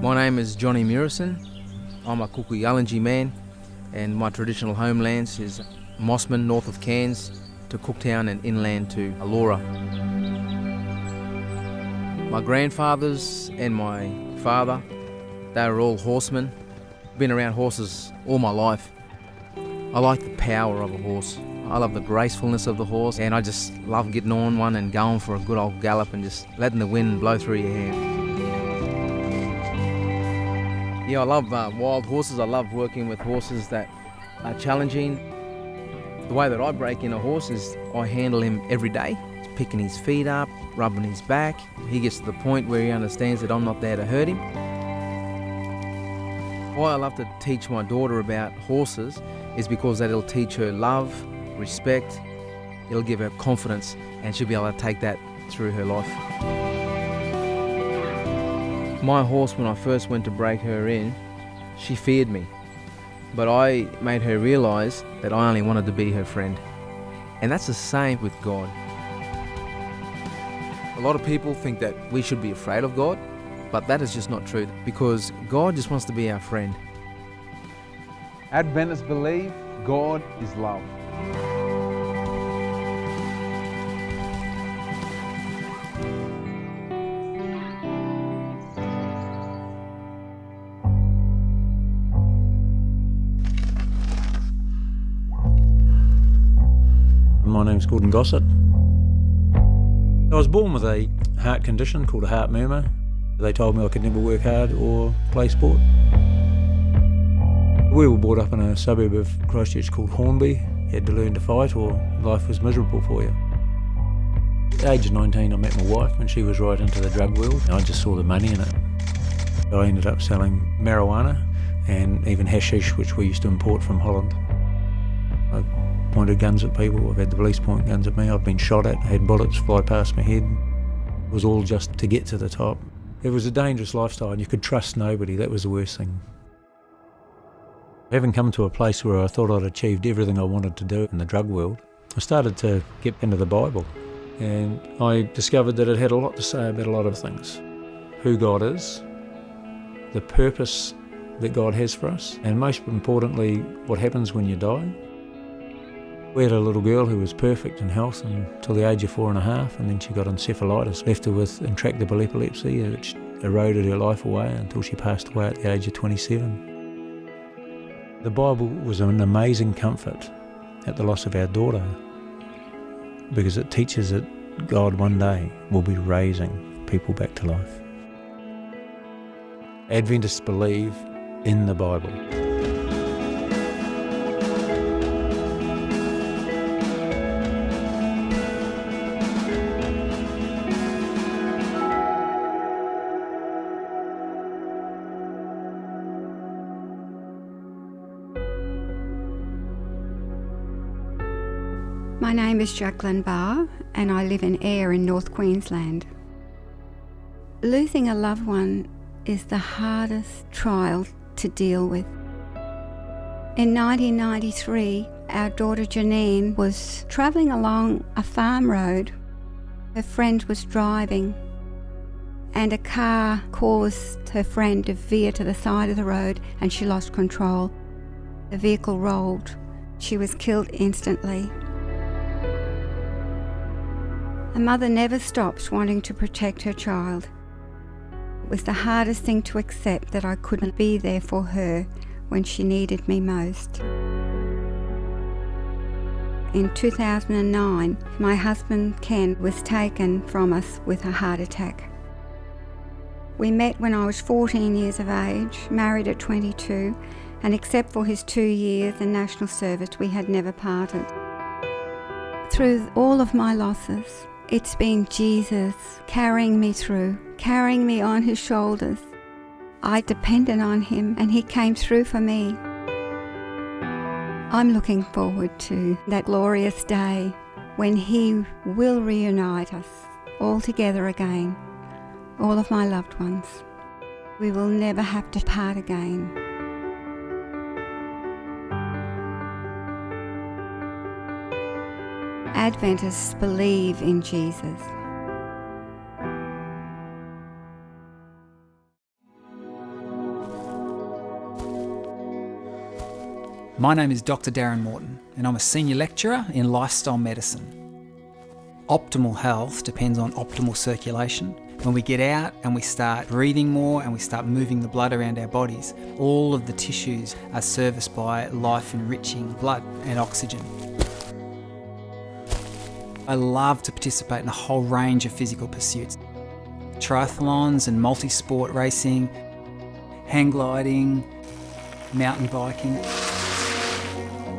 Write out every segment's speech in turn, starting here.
My name is Johnny Murison. I'm a Kuku-Yalanji man, and my traditional homelands is Mossman, north of Cairns, to Cooktown and inland to Alora. My grandfathers and my father, they were all horsemen. Been around horses all my life. I like the power of a horse. I love the gracefulness of the horse, and I just love getting on one and going for a good old gallop and just letting the wind blow through your hair. Yeah, I love wild horses. I love working with horses that are challenging. The way that I break in a horse is I handle him every day. Just picking his feet up, rubbing his back. He gets to the point where he understands that I'm not there to hurt him. Why I love to teach my daughter about horses is because that'll teach her love, respect, it'll give her confidence, and she'll be able to take that through her life. My horse, when I first went to break her in, she feared me, but I made her realise that I only wanted to be her friend. And that's the same with God. A lot of people think that we should be afraid of God, but that is just not true, because God just wants to be our friend. Adventists believe God is love. My name's Gordon Gossett. I was born with a heart condition called a heart murmur. They told me I could never work hard or play sport. We were brought up in a suburb of Christchurch called Hornby. You had to learn to fight or life was miserable for you. At the age of 19 I met my wife and she was right into the drug world. I just saw the money in it. I ended up selling marijuana and even hashish, which we used to import from Holland. I pointed guns at people, I've had the police point guns at me, I've been shot at, I had bullets fly past my head. It was all just to get to the top. It was a dangerous lifestyle and you could trust nobody, that was the worst thing. Having come to a place where I thought I'd achieved everything I wanted to do in the drug world, I started to get into the Bible and I discovered that it had a lot to say about a lot of things. Who God is, the purpose that God has for us, and most importantly, what happens when you die. We had a little girl who was perfect in health until the age of 4.5, and then she got encephalitis, left her with intractable epilepsy, which eroded her life away until she passed away at the age of 27. The Bible was an amazing comfort at the loss of our daughter, because it teaches that God one day will be raising people back to life. Adventists believe in the Bible. My name is Jacqueline Barr and I live in Ayr in North Queensland. Losing a loved one is the hardest trial to deal with. In 1993, our daughter Janine was travelling along a farm road. Her friend was driving and a car caused her friend to veer to the side of the road and she lost control. The vehicle rolled. She was killed instantly. A mother never stops wanting to protect her child. It was the hardest thing to accept that I couldn't be there for her when she needed me most. In 2009, my husband Ken was taken from us with a heart attack. We met when I was 14 years of age, married at 22, and except for his 2 years in national service, we had never parted. Through all of my losses, it's been Jesus carrying me through, carrying me on his shoulders. I depended on him and he came through for me. I'm looking forward to that glorious day when he will reunite us all together again, all of my loved ones. We will never have to part again. Adventists believe in Jesus. My name is Dr. Darren Morton, and I'm a senior lecturer in lifestyle medicine. Optimal health depends on optimal circulation. When we get out and we start breathing more and we start moving the blood around our bodies, all of the tissues are serviced by life-enriching blood and oxygen. I love to participate in a whole range of physical pursuits. Triathlons and multi-sport racing, hang gliding, mountain biking.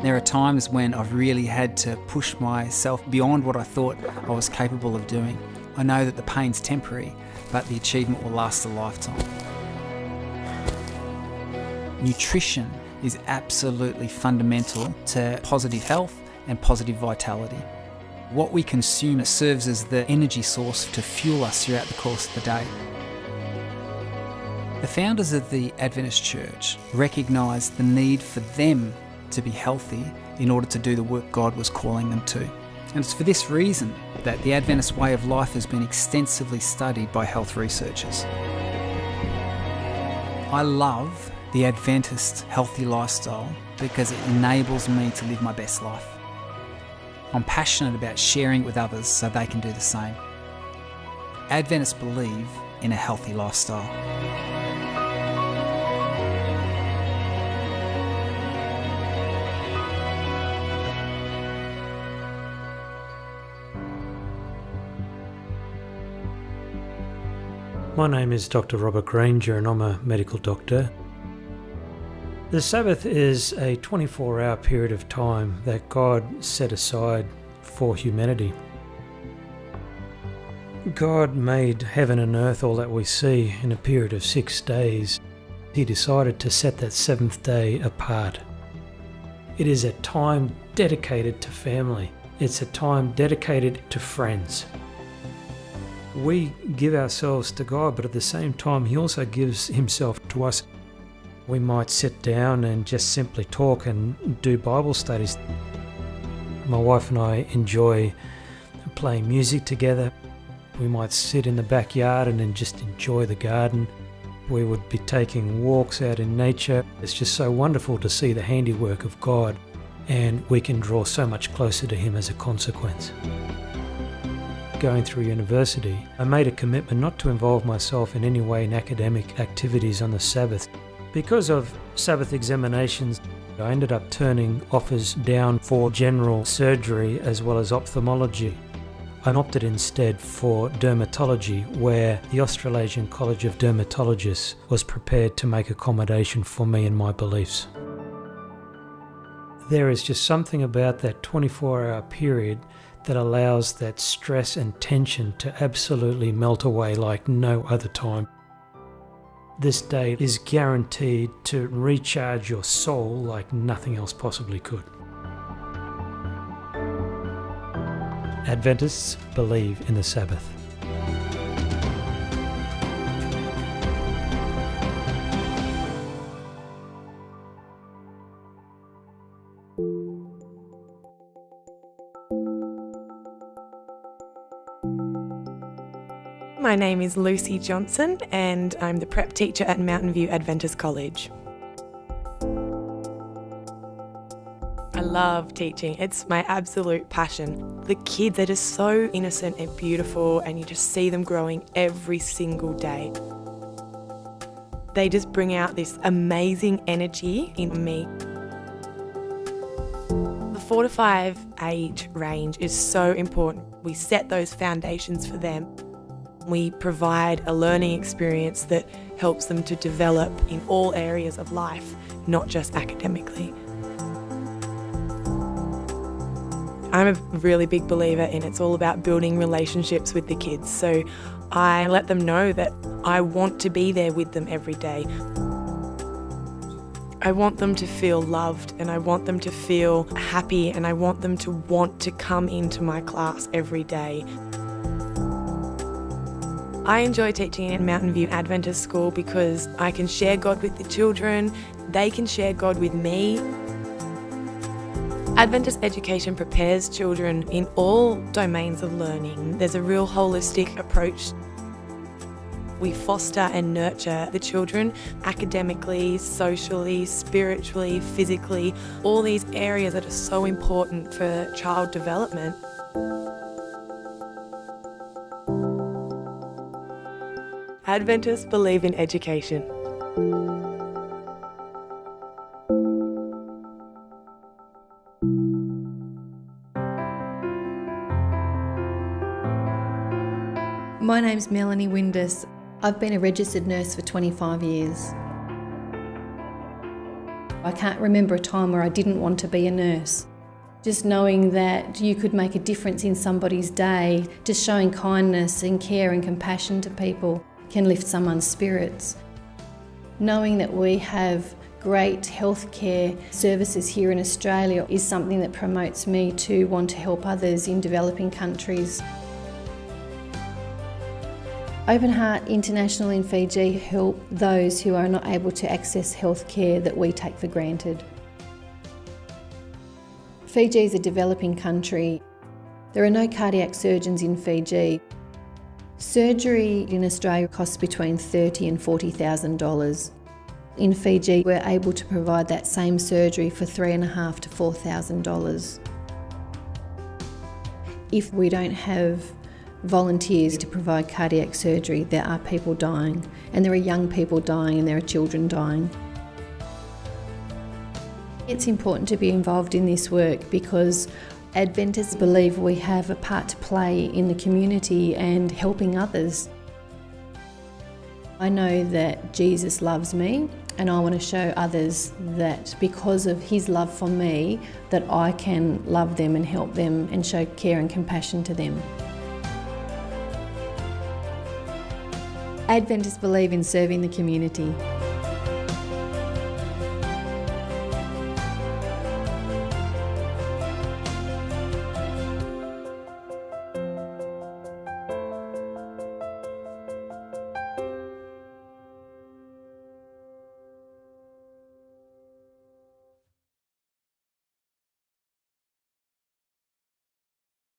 There are times when I've really had to push myself beyond what I thought I was capable of doing. I know that the pain's temporary, but the achievement will last a lifetime. Nutrition is absolutely fundamental to positive health and positive vitality. What we consume serves as the energy source to fuel us throughout the course of the day. The founders of the Adventist Church recognised the need for them to be healthy in order to do the work God was calling them to. And it's for this reason that the Adventist way of life has been extensively studied by health researchers. I love the Adventist healthy lifestyle because it enables me to live my best life. I'm passionate about sharing it with others so they can do the same. Adventists believe in a healthy lifestyle. My name is Dr. Robert Granger and I'm a medical doctor. The Sabbath is a 24-hour period of time that God set aside for humanity. God made heaven and earth, all that we see, in a period of 6 days. He decided to set that seventh day apart. It is a time dedicated to family. It's a time dedicated to friends. We give ourselves to God, but at the same time, He also gives Himself to us. We might sit down and just simply talk and do Bible studies. My wife and I enjoy playing music together. We might sit in the backyard and then just enjoy the garden. We would be taking walks out in nature. It's just so wonderful to see the handiwork of God, and we can draw so much closer to Him as a consequence. Going through university, I made a commitment not to involve myself in any way in academic activities on the Sabbath. Because of Sabbath examinations, I ended up turning offers down for general surgery as well as ophthalmology. I opted instead for dermatology, where the Australasian College of Dermatologists was prepared to make accommodation for me and my beliefs. There is just something about that 24-hour period that allows that stress and tension to absolutely melt away like no other time. This day is guaranteed to recharge your soul like nothing else possibly could. Adventists believe in the Sabbath. My name is Lucy Johnson and I'm the prep teacher at Mountain View Adventist College. I love teaching. It's my absolute passion. The kids are just so innocent and beautiful, and you just see them growing every single day. They just bring out this amazing energy in me. The 4 to 5 age range is so important. We set those foundations for them. We provide a learning experience that helps them to develop in all areas of life, not just academically. I'm a really big believer in it's all about building relationships with the kids. So I let them know that I want to be there with them every day. I want them to feel loved, and I want them to feel happy, and I want them to want to come into my class every day. I enjoy teaching at Mountain View Adventist School because I can share God with the children, they can share God with me. Adventist education prepares children in all domains of learning. There's a real holistic approach. We foster and nurture the children academically, socially, spiritually, physically, all these areas that are so important for child development. Adventists believe in education. My name's Melanie Windus. I've been a registered nurse for 25 years. I can't remember a time where I didn't want to be a nurse. Just knowing that you could make a difference in somebody's day, just showing kindness and care and compassion to people can lift someone's spirits. Knowing that we have great healthcare services here in Australia is something that promotes me to want to help others in developing countries. Open Heart International in Fiji help those who are not able to access healthcare that we take for granted. Fiji is a developing country. There are no cardiac surgeons in Fiji. Surgery in Australia costs between $30,000 and $40,000. In Fiji, we're able to provide that same surgery for $3,500 to $4,000. If we don't have volunteers to provide cardiac surgery, there are people dying, and there are young people dying, and there are children dying. It's important to be involved in this work because Adventists believe we have a part to play in the community and helping others. I know that Jesus loves me, and I want to show others that because of his love for me, that I can love them and help them and show care and compassion to them. Adventists believe in serving the community.